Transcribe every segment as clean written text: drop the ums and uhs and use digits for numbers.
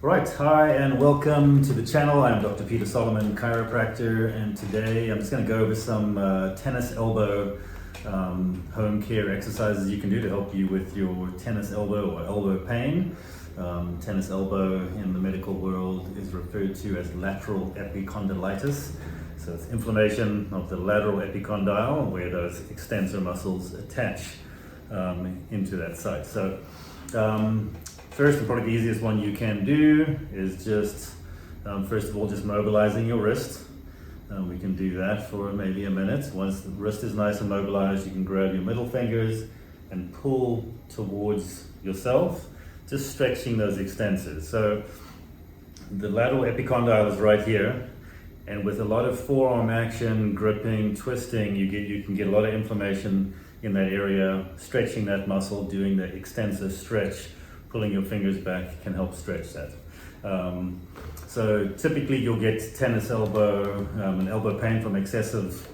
Right, hi and welcome to the channel. I'm Dr. Peter Solomon, chiropractor, and today I'm just going to go over some tennis elbow home care exercises you can do to help you with your tennis elbow or elbow pain. Tennis elbow in the medical world is referred to as lateral epicondylitis. So it's inflammation of the lateral epicondyle where those extensor muscles attach into that site. So first and probably the easiest one you can do is just, first of all, just mobilizing your wrist. We can do that for maybe a minute. Once the wrist is nice and mobilized, you can grab your middle fingers and pull towards yourself, just stretching those extensors. So the lateral epicondyle is right here, and with a lot of forearm action, gripping, twisting, you can get a lot of inflammation in that area. Stretching that muscle, doing the extensor stretch, pulling your fingers back can help stretch that. So typically you'll get tennis elbow and elbow pain from excessive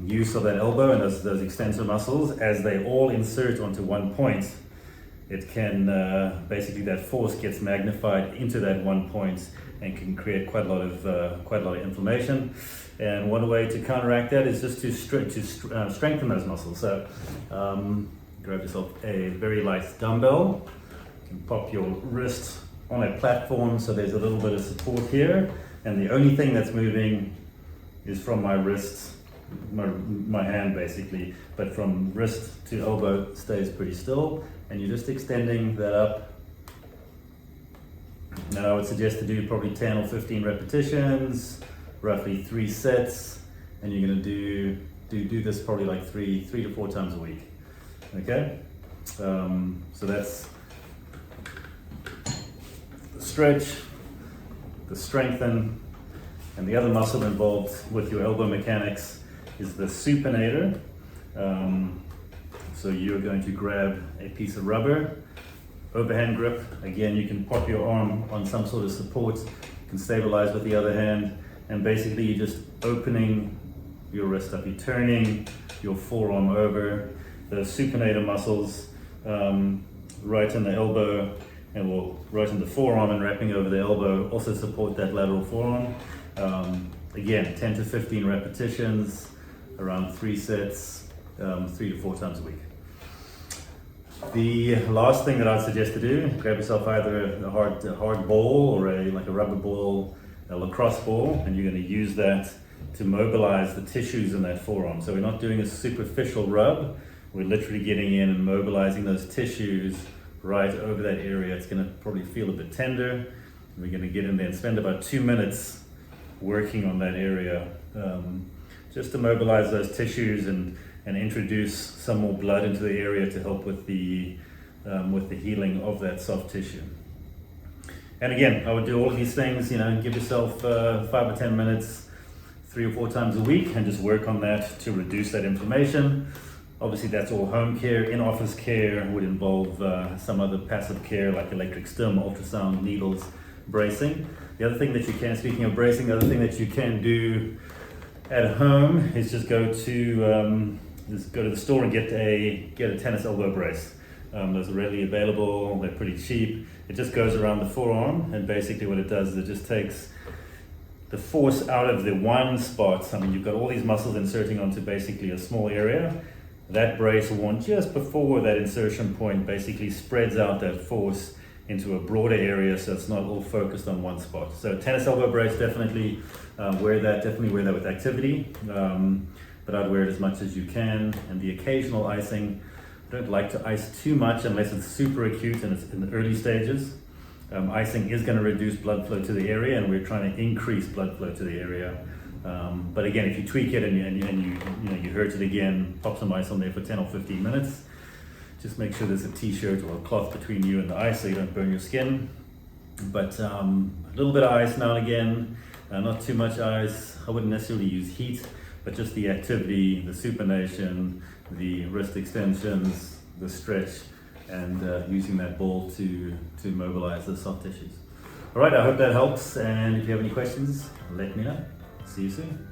use of that elbow and those extensor muscles. As they all insert onto one point, it can basically, that force gets magnified into that one point and can create quite a lot of inflammation. And one way to counteract that is just to strengthen those muscles. So grab yourself a very light dumbbell. You can pop your wrist on a platform so there's a little bit of support here, and the only thing that's moving is from my wrist, my hand basically, but from wrist to elbow stays pretty still, and you're just extending that up. Now I would suggest to do probably 10 or 15 repetitions, roughly 3 sets, and you're going to do this probably like three to four times a week. Okay, so that's the stretch, the strengthen, and the other muscle involved with your elbow mechanics is the supinator. So you're going to grab a piece of rubber, overhand grip. Again, you can pop your arm on some sort of support, you can stabilize with the other hand, and basically you're just opening your wrist up. You're turning your forearm over. The supinator muscles right in the elbow and right in the forearm and wrapping over the elbow also support that lateral forearm. Again, 10 to 15 repetitions, around 3 sets, 3 to 4 times a week. The last thing that I'd suggest to do, grab yourself either a hard ball or like a rubber ball, a lacrosse ball, and you're going to use that to mobilize the tissues in that forearm. So we're not doing a superficial rub, we're literally getting in and mobilizing those tissues right over that area. It's going to probably feel a bit tender. We're going to get in there and spend about 2 minutes working on that area, just to mobilize those tissues and introduce some more blood into the area to help with the healing of that soft tissue. And again, I would do all of these things, give yourself 5 or 10 minutes, 3 or 4 times a week, and just work on that to reduce that inflammation. Obviously that's all home care. In-office care would involve some other passive care like electric stim, ultrasound, needles, bracing. The other thing that you can, speaking of bracing, the other thing that you can do at home is just go to the store and get a tennis elbow brace. Those are readily available, they're pretty cheap. It just goes around the forearm, and basically what it does is it just takes the force out of the one spot. I mean, you've got all these muscles inserting onto basically a small area. That brace worn just before that insertion point basically spreads out that force into a broader area, so it's not all focused on one spot. So tennis elbow brace, definitely wear that with activity, but I'd wear it as much as you can. And the occasional icing, I don't like to ice too much unless it's super acute and it's in the early stages. Icing is going to reduce blood flow to the area, and we're trying to increase blood flow to the area. But again, if you tweak it and you hurt it again, pop some ice on there for 10 or 15 minutes. Just make sure there's a t-shirt or a cloth between you and the ice so you don't burn your skin. But a little bit of ice now and again, not too much ice. I wouldn't necessarily use heat, but just the activity, the supination, the wrist extensions, the stretch, and using that ball to mobilize the soft tissues. All right, I hope that helps, and if you have any questions, let me know. See you soon.